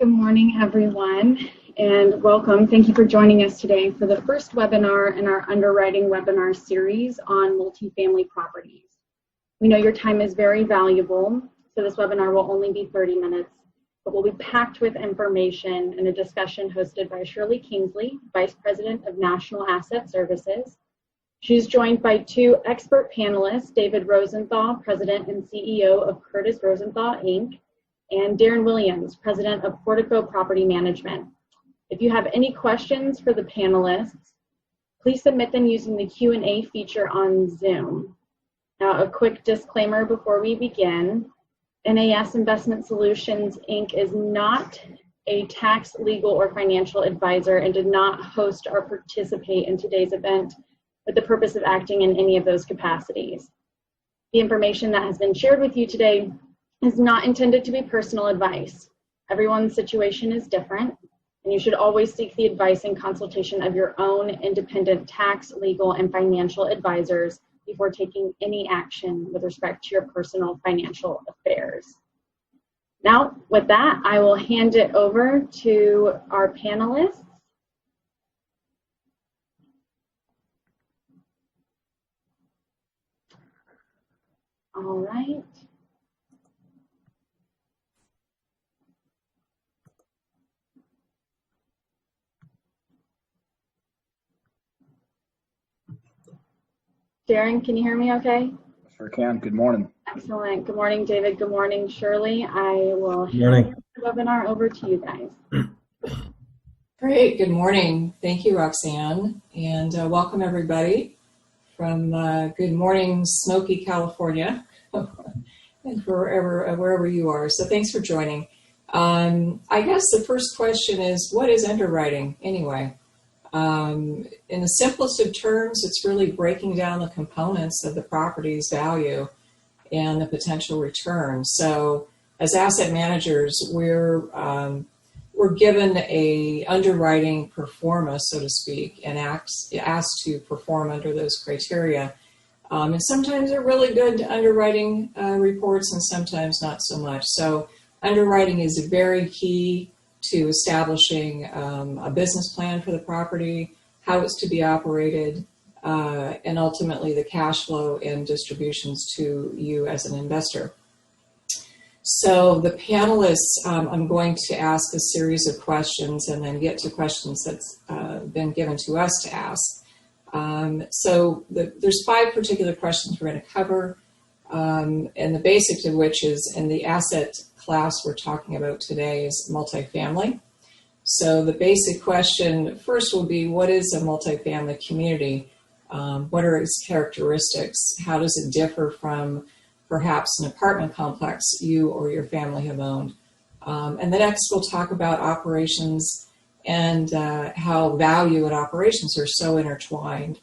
Good morning, everyone, and welcome. Thank you for joining us today for the first webinar in our underwriting webinar series on multifamily properties. We know your time is very valuable, so this webinar will only be 30 minutes, but will be packed with information and a discussion hosted by Shirlee Kingsley, Vice President of National Asset Services. She's joined by two expert panelists, David Rosenthal, President and CEO of Curtis-Rosenthal, Inc., and Darren Williams, President of Portico Property Management. If you have any questions for the panelists, please submit them using the Q&A feature on Zoom. Now, a quick disclaimer before we begin. NAS Investment Solutions, Inc. is not a tax, legal, or financial advisor and did not host or participate in today's event with the purpose of acting in any of those capacities. The information that has been shared with you today is not intended to be personal advice. Everyone's situation is different, and you should always seek the advice and consultation of your own independent tax, legal, and financial advisors before taking any action with respect to your personal financial affairs. Now, with that, I will hand it over to our panelists. All right. Darren, can you hear me okay? Sure can. Good morning. Excellent. Good morning, David. Good morning, Shirley. I will hand the webinar over to you guys. Great. Good morning. Thank you, Roxanne. And welcome, everybody, from good morning, smoky California, and wherever you are. So thanks for joining. I guess the first question is, what is underwriting anyway? In the simplest of terms, it's really breaking down the components of the property's value and the potential return. So as asset managers, we're given a underwriting pro forma, so to speak, and asked to perform under those criteria. And sometimes they're really good underwriting reports and sometimes not so much. So underwriting is very key to establishing a business plan for the property, how it's to be operated, and ultimately the cash flow and distributions to you as an investor. So the panelists, I'm going to ask a series of questions and then get to questions that's been given to us to ask. There's 5 particular questions we're going to cover, and the basics of which is, in the asset class we're talking about today, is multifamily. So the basic question first will be, what is a multifamily community? What are its characteristics? How does it differ from perhaps an apartment complex you or your family have owned? And the next we'll talk about operations and how value and operations are so intertwined.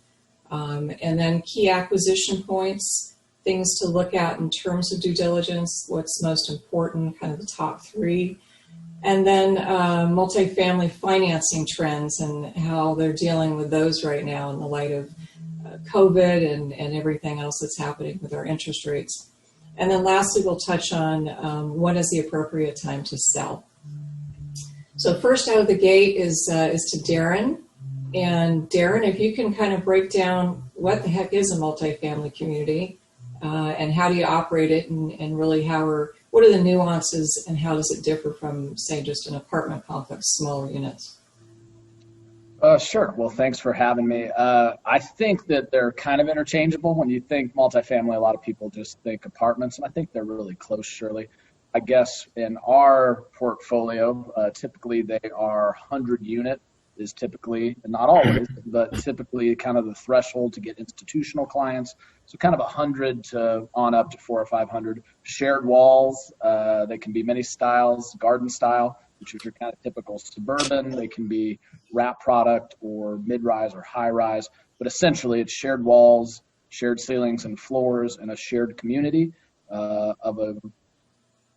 And then key acquisition points, things to look at in terms of due diligence, what's most important, kind of the top 3. And then multifamily financing trends and how they're dealing with those right now in the light of COVID and everything else that's happening with our interest rates. And then lastly, we'll touch on when is the appropriate time to sell. So first out of the gate is to Darren. And Darren, if you can kind of break down what the heck is a multifamily community, and how do you operate it, and really what are the nuances and how does it differ from, say, just an apartment complex, smaller units? Sure. Well, thanks for having me. I think that they're kind of interchangeable. When you think multifamily, a lot of people just think apartments, and I think they're really close, Shirley. I guess in our portfolio, typically they are 100-unit is typically, not always, but typically kind of the threshold to get institutional clients. So kind of 100 to on up to 400 or 500. Shared walls, they can be many styles, garden style, which are kind of typical suburban. They can be wrap product or mid-rise or high-rise. But essentially it's shared walls, shared ceilings and floors, and a shared community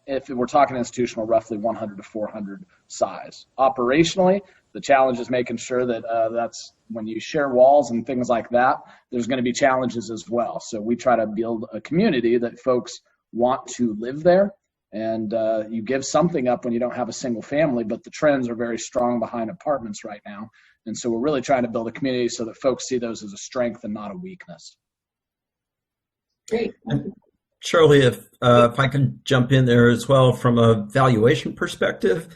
if we're talking institutional, roughly 100 to 400 size. Operationally, the challenge is making sure that that's when you share walls and things like that, there's going to be challenges as well. So we try to build a community that folks want to live there And you give something up when you don't have a single family, but the trends are very strong behind apartments right now. And so we're really trying to build a community so that folks see those as a strength and not a weakness. Great. Shirlee, if I can jump in there as well from a valuation perspective,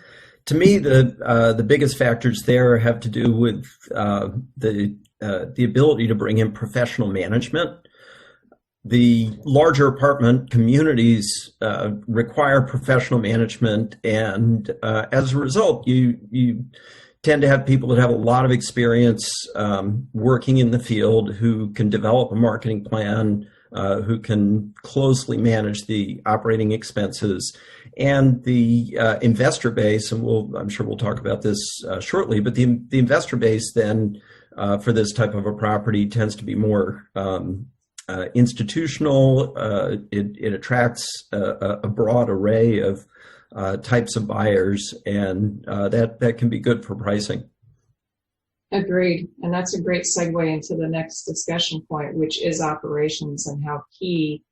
to me the biggest factors there have to do with the ability to bring in professional management. The larger apartment communities require professional management, and as a result, you tend to have people that have a lot of experience working in the field, who can develop a marketing plan, who can closely manage the operating expenses, and the investor base. And I'm sure we'll talk about this shortly. But the investor base then for this type of a property tends to be more institutional. It attracts a broad array of types of buyers, and that can be good for pricing. Agreed. And that's a great segue into the next discussion point, which is operations and how key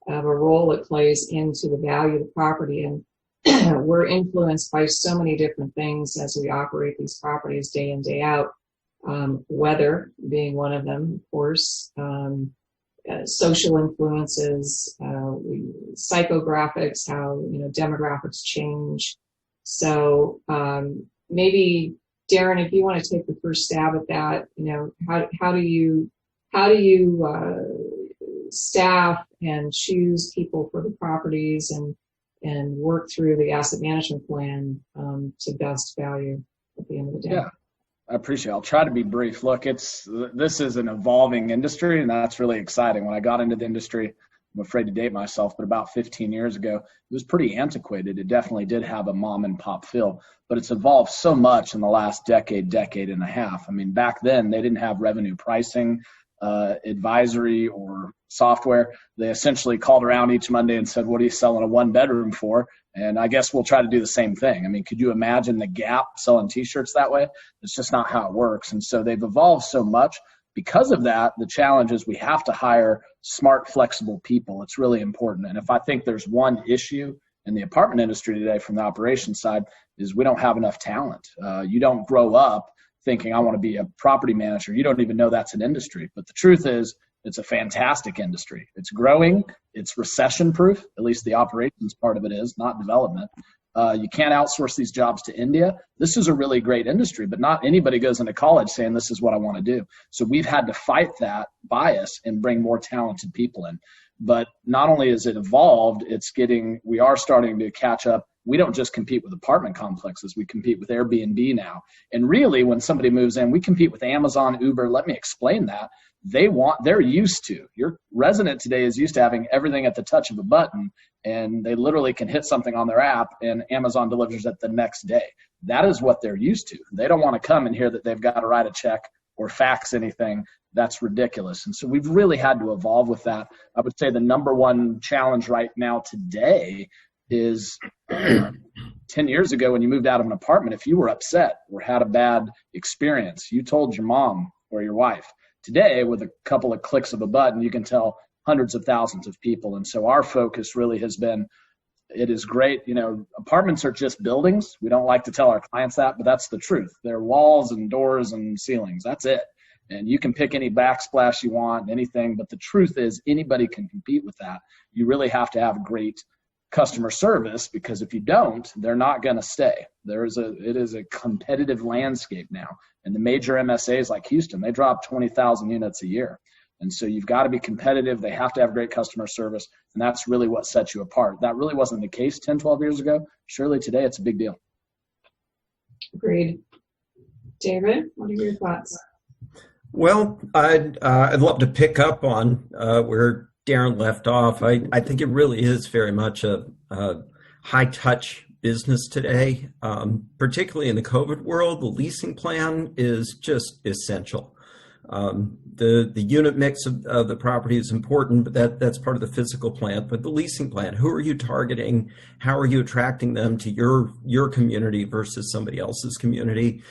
of a role it plays into the value of the property. And we're influenced by so many different things as we operate these properties day in, day out. Weather being one of them, of course. Social influences, psychographics, how demographics change. So maybe Darren, if you want to take the first stab at that, how do you staff and choose people for the properties and work through the asset management plan to best value at the end of the day? Yeah. I appreciate it. I'll try to be brief. Look, this is an evolving industry, and that's really exciting. When I got into the industry, I'm afraid to date myself, but about 15 years ago, it was pretty antiquated. It definitely did have a mom and pop feel, but it's evolved so much in the last decade and a half. I mean, back then they didn't have revenue pricing, advisory or software. They essentially called around each Monday and said, what are you selling a 1-bedroom for? And I guess we'll try to do the same thing. I mean, could you imagine the Gap selling t-shirts that way? It's just not how it works. And so they've evolved so much. Because of that, the challenge is we have to hire smart, flexible people. It's really important. And if I think there's one issue in the apartment industry today from the operations side, is we don't have enough talent. You don't grow up thinking I want to be a property manager. You don't even know that's an industry. But the truth is, it's a fantastic industry. It's growing. It's recession proof. At least the operations part of it is, not development. You can't outsource these jobs to India. This is a really great industry, but not anybody goes into college saying this is what I want to do. So we've had to fight that bias and bring more talented people in. But not only is it evolved, we are starting to catch up. We don't just compete with apartment complexes. We compete with Airbnb now. And really, when somebody moves in, we compete with Amazon, Uber. Let me explain that. They're used to, your resident today is used to having everything at the touch of a button, and they literally can hit something on their app and Amazon delivers it the next day. That is what they're used to. They don't want to come and hear that they've got to write a check or fax anything. That's ridiculous. And so we've really had to evolve with that. I would say the number one challenge right now today is 10 years ago when you moved out of an apartment, if you were upset or had a bad experience, you told your mom or your wife. Today, with a couple of clicks of a button, you can tell hundreds of thousands of people. And so our focus really has been, it is great. Apartments are just buildings. We don't like to tell our clients that, but that's the truth. They're walls and doors and ceilings. That's it. And you can pick any backsplash you want, anything. But the truth is anybody can compete with that. You really have to have great customer service, because if you don't, they're not going to stay. It is a competitive landscape now. And the major MSAs like Houston, they drop 20,000 units a year. And so you've got to be competitive. They have to have great customer service. And that's really what sets you apart. That really wasn't the case 10, 12 years ago. Surely today it's a big deal. Agreed. David, what are your thoughts? Well, I'd love to pick up on where Darren left off. I think it really is very much a high-touch business today, particularly in the COVID world. The leasing plan is just essential. The unit mix of the property is important, but that's part of the physical plan. But the leasing plan, who are you targeting? How are you attracting them to your community versus somebody else's community?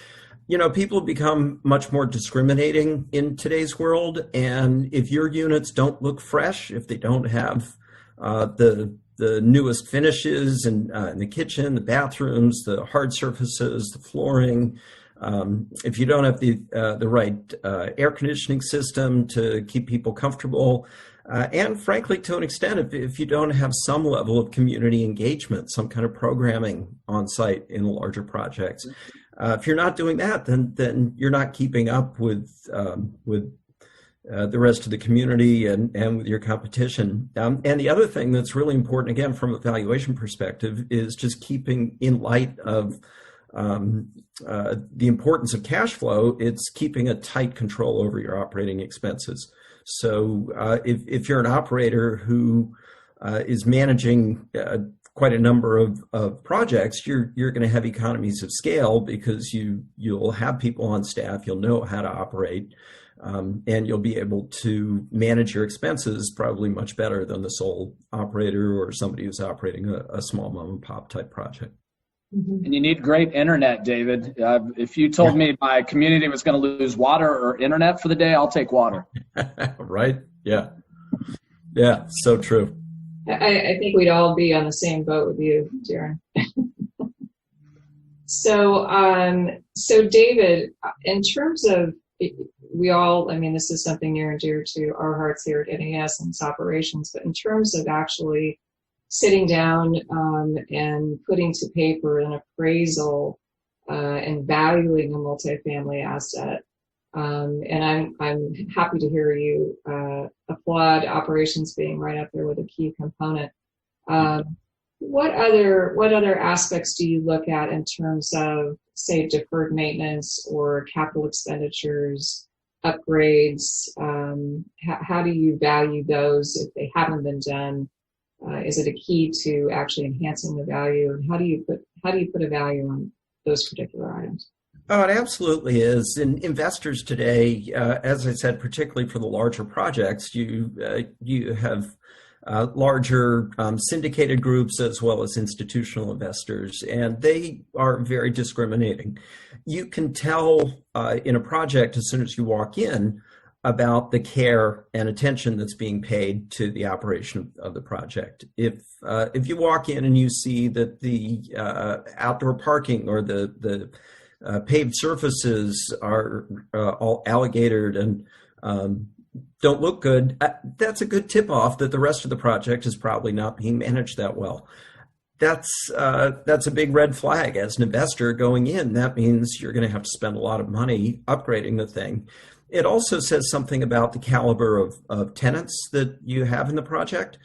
People have become much more discriminating in today's world. And if your units don't look fresh, if they don't have the the newest finishes in the kitchen, the bathrooms, the hard surfaces, the flooring. If you don't have the right air conditioning system to keep people comfortable, and frankly, to an extent, if you don't have some level of community engagement, some kind of programming on site in the larger projects, if you're not doing that, then you're not keeping up with the rest of the community and with your competition. And the other thing that's really important, again, from a valuation perspective, is just keeping in light of the importance of cash flow. It's keeping a tight control over your operating expenses. So if you're an operator who is managing quite a number of projects, you're going to have economies of scale because you'll have people on staff, you'll know how to operate, and you'll be able to manage your expenses probably much better than the sole operator or somebody who's operating a small mom and pop type project. And you need great internet, David. If you told me my community was going to lose water or internet for the day, I'll take water. Right? Yeah. Yeah, so true. I think we'd all be on the same boat with you, Darren. So David, in terms of this is something near and dear to our hearts here at NAS and its operations, but in terms of actually sitting down and putting to paper an appraisal and valuing a multifamily asset, and I'm happy to hear you applaud operations being right up there with a key component. What other aspects do you look at in terms of, say, deferred maintenance or capital expenditures, upgrades? How do you value those if they haven't been done? Is it a key to actually enhancing the value? And how do you put a value on those particular items? Oh, it absolutely is. And investors today, as I said, particularly for the larger projects, you have larger syndicated groups as well as institutional investors, and they are very discriminating. You can tell in a project as soon as you walk in about the care and attention that's being paid to the operation of the project. If you walk in and you see that the outdoor parking or the paved surfaces are all alligatored and don't look good, that's a good tip-off that the rest of the project is probably not being managed that well. That's a big red flag as an investor going in. That means you're going to have to spend a lot of money upgrading the thing. It also says something about the caliber of tenants that you have in the project.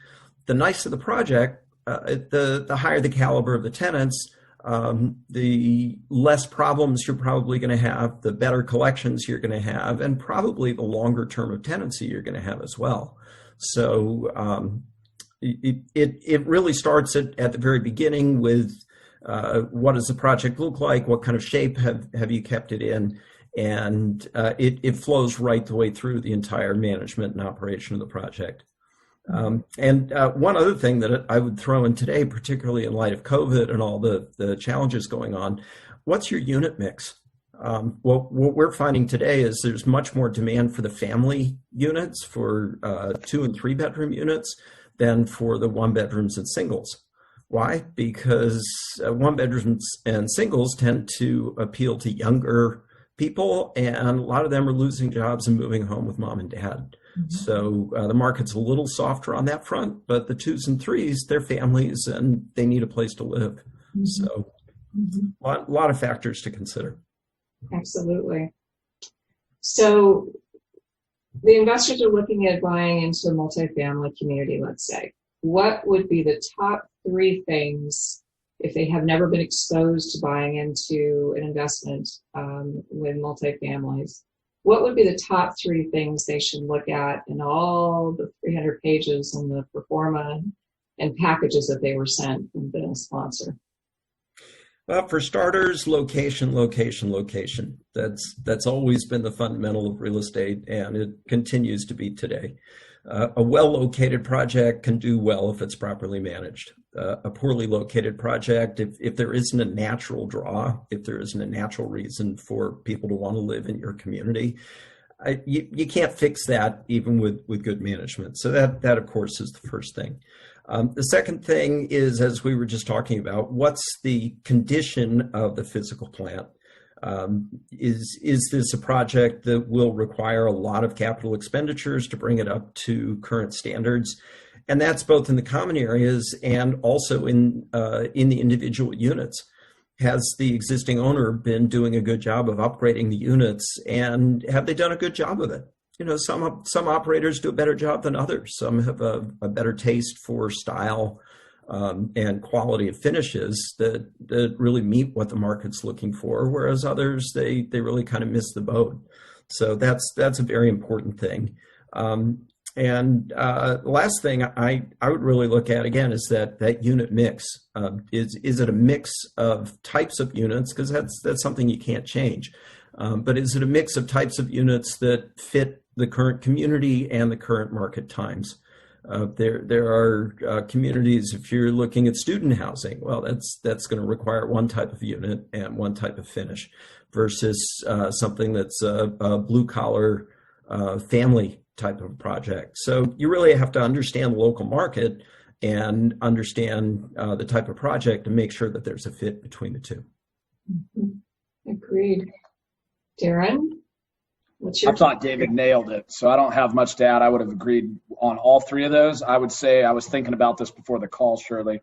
The nicer the project, the higher the caliber of the tenants, the less problems you're probably going to have, the better collections you're going to have, and probably the longer term of tenancy you're going to have as well. So it really starts at the very beginning with what does the project look like, what kind of shape have you kept it in, and it flows right the way through the entire management and operation of the project. And one other thing that I would throw in today, particularly in light of COVID and all the challenges going on, what's your unit mix? What we're finding today is there's much more demand for the family units, for 2 and 3 bedroom units, than for the 1 bedrooms and singles. Why? Because 1 bedrooms and singles tend to appeal to younger people, and a lot of them are losing jobs and moving home with mom and dad. Mm-hmm. So the market's a little softer on that front, but the 2s and 3s, they're families and they need a place to live. Mm-hmm. So a lot of factors to consider. Absolutely. So the investors are looking at buying into a multifamily community, let's say. What would be the top 3 things, if they have never been exposed to buying into an investment with multifamilies, what would be the top 3 things they should look at in all the 300 pages and the pro forma and packages that they were sent from the sponsor? Well, for starters, location. That's always been the fundamental of real estate, and it continues to be today. A well-located project can do well if it's properly managed. A poorly located project, if there isn't a natural draw, if there isn't a natural reason for people to want to live in your community, you can't fix that even with good management. So that of course is the first thing. The second thing is, as we were just talking about, what's the condition of the physical plant? Is this a project that will require a lot of capital expenditures to bring it up to current standards? And that's both in the common areas and also in the individual units. Has the existing owner been doing a good job of upgrading the units, and have they done a good job of it? You know, some operators do a better job than others. Some have a better taste for style and quality of finishes that really meet what the market's looking for, whereas others, they really kind of miss the boat. So that's a very important thing. The last thing I would really look at, again, is that unit mix. Is it a mix of types of units? Because that's something you can't change. But is it a mix of types of units that fit the current community and the current market times? There are communities, if you're looking at student housing, well, that's going to require one type of unit and one type of finish versus something that's a blue collar family type of project. So you really have to understand the local market and understand the type of project to make sure that there's a fit between the two. Mm-hmm. Agreed. Darren, what's your? I thought David nailed it, so I don't have much to add. I would have agreed on all three of those. I would say, I was thinking about this before the call, Shirley.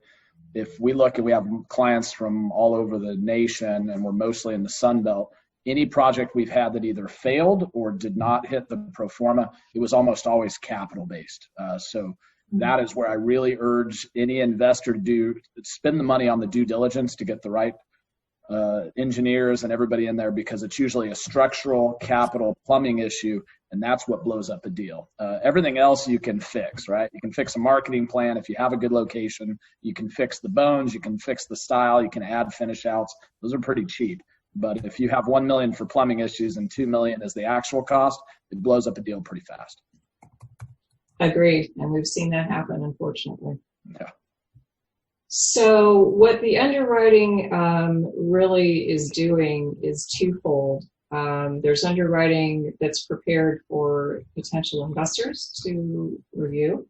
If we look at, we have clients from all over the nation, and we're mostly in the Sun Belt. Any project we've had that either failed or did not hit the pro forma, it was almost always capital based. So that is where I really urge any investor to spend the money on the due diligence to get the right engineers and everybody in there, because it's usually a structural, capital, plumbing issue, and that's what blows up a deal. Everything else you can fix, right? You can fix a marketing plan if you have a good location. You can fix the bones. You can fix the style. You can add finish outs. Those are pretty cheap. But if you have $1 million for plumbing issues and $2 million is the actual cost, it blows up a deal pretty fast. Agreed, and we've seen that happen, unfortunately. Yeah. So what the underwriting really is doing is twofold. There's underwriting that's prepared for potential investors to review.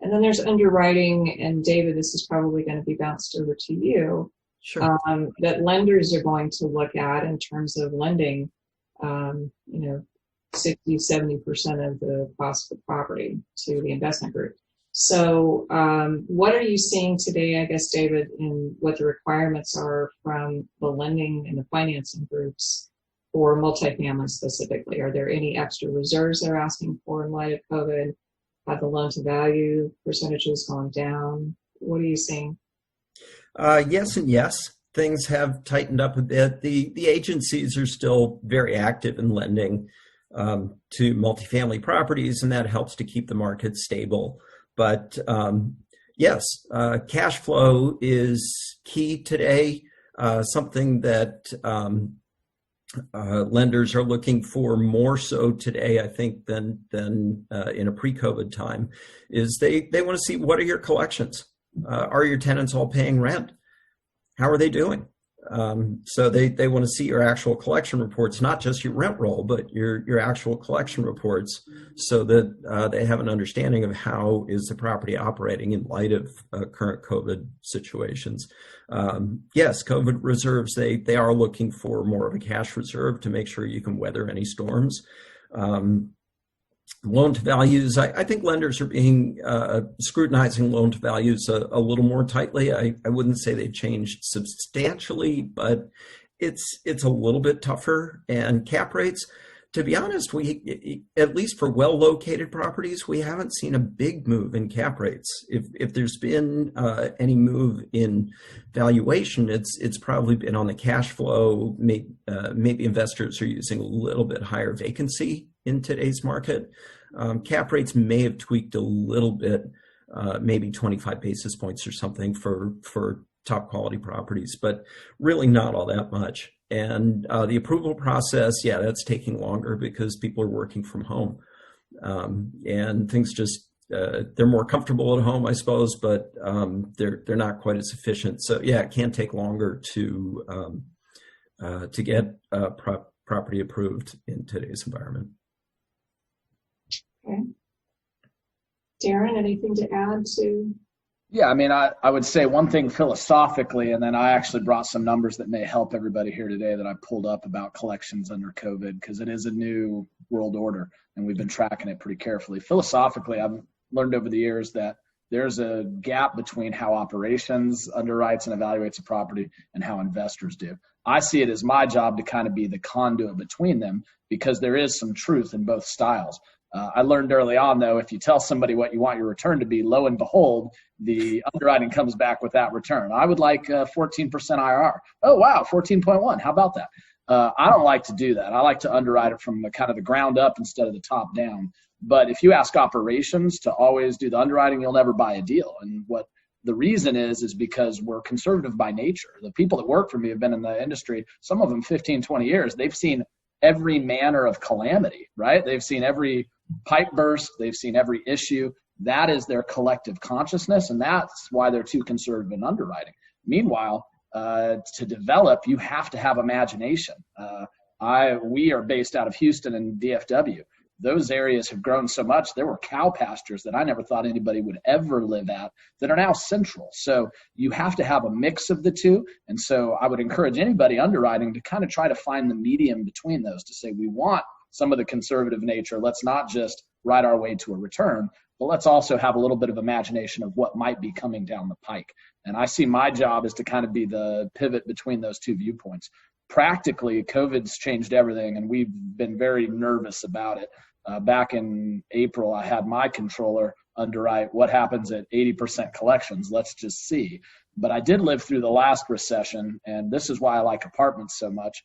And then there's underwriting, and David, this is probably going to be bounced over to you, Sure. that lenders are going to look at in terms of lending, 60, 70% of the cost of the property to the investment group. So what are you seeing today, I guess, David, in what the requirements are from the lending and the financing groups for multifamily specifically? Are there any extra reserves they're asking for in light of COVID? Have the loan to value percentages gone down? What are you seeing? Yes and yes. Things have tightened up a bit. The agencies are still very active in lending to multifamily properties, and that helps to keep the market stable. But yes, cash flow is key today. Something that lenders are looking for more so today, I think, than in a pre-COVID time, is they want to see, what are your collections? Are your tenants all paying rent? How are they doing? So they want to see your actual collection reports, not just your rent roll, but your actual collection reports, so that they have an understanding of how is the property operating in light of current COVID situations. Yes, COVID reserves, they are looking for more of a cash reserve to make sure you can weather any storms. Loan to values, I think lenders are being scrutinizing loan to values a little more tightly. I wouldn't say they've changed substantially, but it's a little bit tougher. And cap rates, to be honest, we, at least for well-located properties, we haven't seen a big move in cap rates. If there's been any move in valuation, it's probably been on the cash flow. Maybe investors are using a little bit higher vacancy in today's market. Cap rates may have tweaked a little bit, maybe 25 basis points or something for top quality properties, but really not all that much. And the approval process, yeah, that's taking longer because people are working from home, and things just they're more comfortable at home, I suppose, but they're not quite as efficient. So yeah, it can take longer to get property approved in today's environment. Okay. Darren, anything to add to Yeah, I mean, I would say one thing philosophically, and then I actually brought some numbers that may help everybody here today that I pulled up about collections under COVID, because it is a new world order, and we've been tracking it pretty carefully. Philosophically, I've learned over the years that there's a gap between how operations underwrites and evaluates a property and how investors do. I see it as my job to kind of be the conduit between them, because there is some truth in both styles. I learned early on, though, if you tell somebody what you want your return to be, lo and behold, the underwriting comes back with that return. I would like 14% IRR. Oh, wow, 14.1. How about that? I don't like to do that. I like to underwrite it from the kind of the ground up instead of the top down. But if you ask operations to always do the underwriting, you'll never buy a deal. And what the reason is because we're conservative by nature. The people that work for me have been in the industry, some of them 15, 20 years. They've seen every manner of calamity, right? They've seen every pipe burst. They've seen every issue. That is their collective consciousness, and that's why they're too conservative in underwriting. Meanwhile, to develop, you have to have imagination. We are based out of Houston and DFW. Those areas have grown so much. There were cow pastures that I never thought anybody would ever live at that are now central. So you have to have a mix of the two. And so I would encourage anybody underwriting to kind of try to find the medium between those, to say we want some of the conservative nature. Let's not just ride our way to a return, but let's also have a little bit of imagination of what might be coming down the pike. And I see my job is to kind of be the pivot between those two viewpoints. Practically, COVID's changed everything, and we've been very nervous about it. Back in April, I had my controller underwrite what happens at 80% collections. Let's just see. But I did live through the last recession, and this is why I like apartments so much.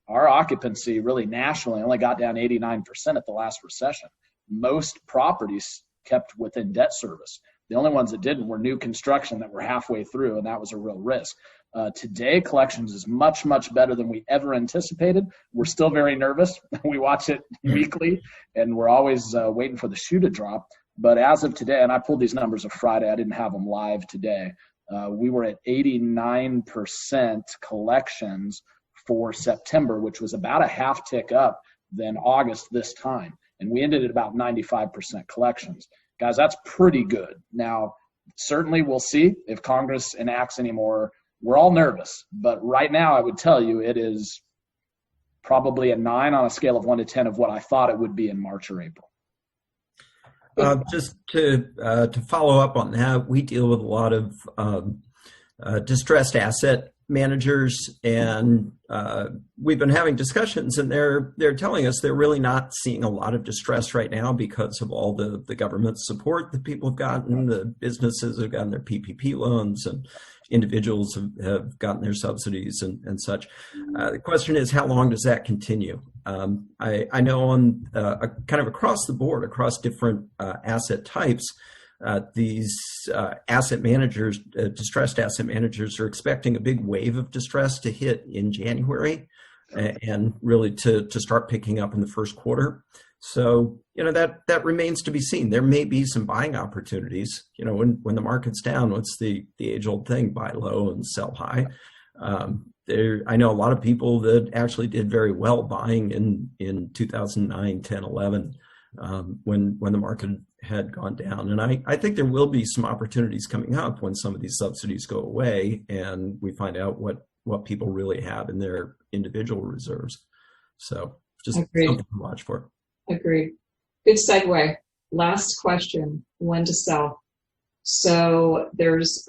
Our occupancy really nationally only got down 89% at the last recession. Most properties kept within debt service. The only ones that didn't were new construction that were halfway through, and that was a real risk. Today, collections is much, much better than we ever anticipated. We're still very nervous. We watch it weekly, and we're always waiting for the shoe to drop. But as of today, and I pulled these numbers of Friday, I didn't have them live today, we were at 89% collections for September, which was about a half tick up than August this time. And we ended at about 95% collections. Guys, that's pretty good. Now, certainly we'll see if Congress enacts any more. We're all nervous, but right now I would tell you it is probably a 9 on a scale of 1 to 10 of what I thought it would be in March or April. Just to follow up on that, we deal with a lot of distressed asset managers, and we've been having discussions, and they're telling us they're really not seeing a lot of distress right now because of all the government support that people have gotten. The businesses have gotten their PPP loans, and individuals have gotten their subsidies and such. The question is, how long does that continue? I know on kind of across the board, across different asset types, these asset managers, distressed asset managers, are expecting a big wave of distress to hit in January and really to start picking up in the first quarter. So, that remains to be seen. There may be some buying opportunities. When the market's down, what's the age-old thing? Buy low and sell high. I know a lot of people that actually did very well buying in 2009, 10, 11, when the market had gone down. And I think there will be some opportunities coming up when some of these subsidies go away and we find out what people really have in their individual reserves. So just something to watch for. Agreed. Good segue. Last question, when to sell. So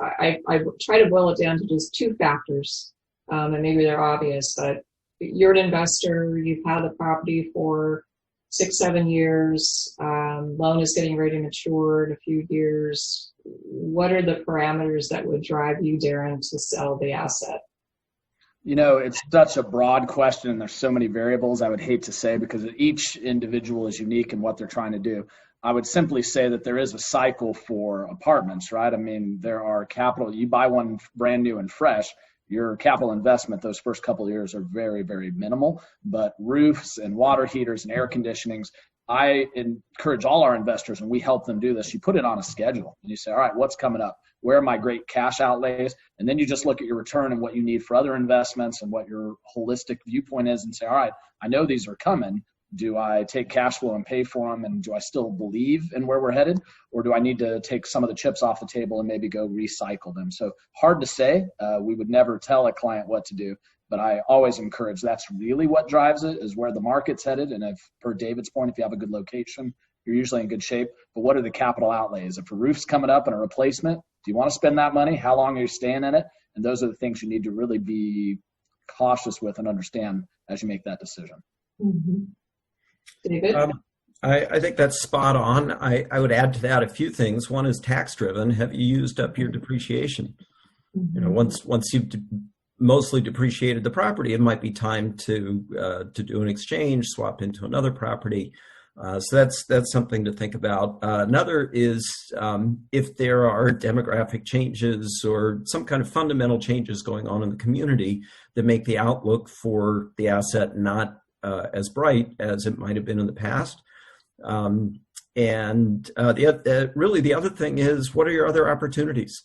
I try to boil it down to just 2 factors, and maybe they're obvious, but you're an investor, you've had the property for 6-7 years, loan is getting ready to mature in a few years. What are the parameters that would drive you, Darren, to sell the asset? It's such a broad question, and there's so many variables, I would hate to say, because each individual is unique in what they're trying to do. I would simply say that there is a cycle for apartments, right? I mean, there are capital. You buy one brand new and fresh, your capital investment those first couple of years are very, very minimal. But roofs and water heaters and air conditionings, I encourage all our investors, and we help them do this, you put it on a schedule. And you say, all right, what's coming up? Where are my great cash outlays? And then you just look at your return and what you need for other investments and what your holistic viewpoint is and say, all right, I know these are coming, Do I take cash flow and pay for them, and do I still believe in where we're headed, or do I need to take some of the chips off the table and maybe go recycle them? So hard to say. We would never tell a client what to do, but I always encourage that's really what drives it, is where the market's headed. And if, per David's point, if you have a good location, you're usually in good shape. But what are the capital outlays? If a roof's coming up and a replacement, do you want to spend that money? How long are you staying in it? And those are the things you need to really be cautious with and understand as you make that decision. Mm-hmm. David? I think that's spot on. I would add to that a few things. One is tax driven. Have you used up your depreciation? Mm-hmm. You know, once you've mostly depreciated the property, it might be time to do an exchange, swap into another property. So that's something to think about. Another is if there are demographic changes or some kind of fundamental changes going on in the community that make the outlook for the asset not as bright as it might have been in the past. And really the other thing is, what are your other opportunities?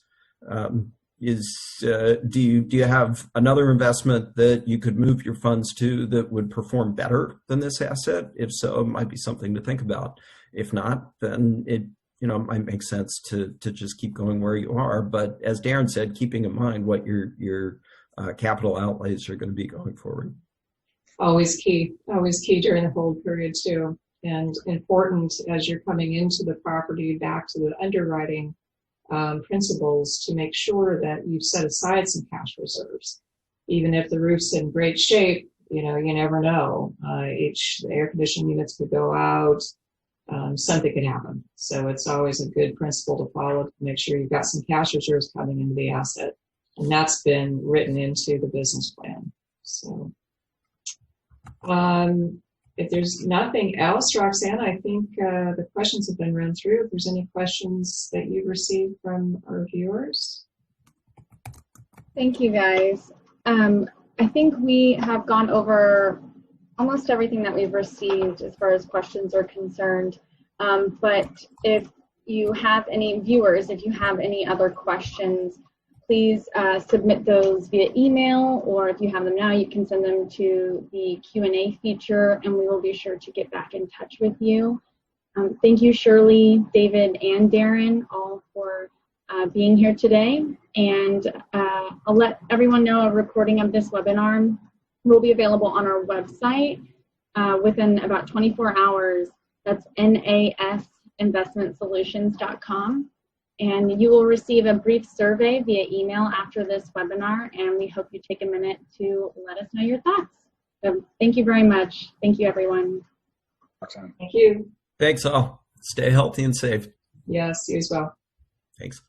Do you have another investment that you could move your funds to that would perform better than this asset? If so, it might be something to think about. If not, then it might make sense to just keep going where you are. But as Darren said, keeping in mind what your capital outlays are going to be going forward. Always key during the hold period too, and important as you're coming into the property, back to the underwriting principles, to make sure that you've set aside some cash reserves. Even if the roof's in great shape, you never know. The air conditioning units could go out, something could happen. So it's always a good principle to follow to make sure you've got some cash reserves coming into the asset. And that's been written into the business plan. So if there's nothing else, Roxanne, I think the questions have been run through. If there's any questions that you've received from our viewers. Thank you, guys. I think we have gone over almost everything that we've received as far as questions are concerned. But if you have any viewers, if you have any other questions, please submit those via email, or if you have them now, you can send them to the Q&A feature, and we will be sure to get back in touch with you. Thank you, Shirlee, David, and Darren, all for being here today. And I'll let everyone know a recording of this webinar will be available on our website within about 24 hours. That's nasinvestmentsolutions.com. And you will receive a brief survey via email after this webinar, and we hope you take a minute to let us know your thoughts. So thank you very much. Thank you, everyone. Thank you. Thanks all. Stay healthy and safe. Yes, you as well. Thanks.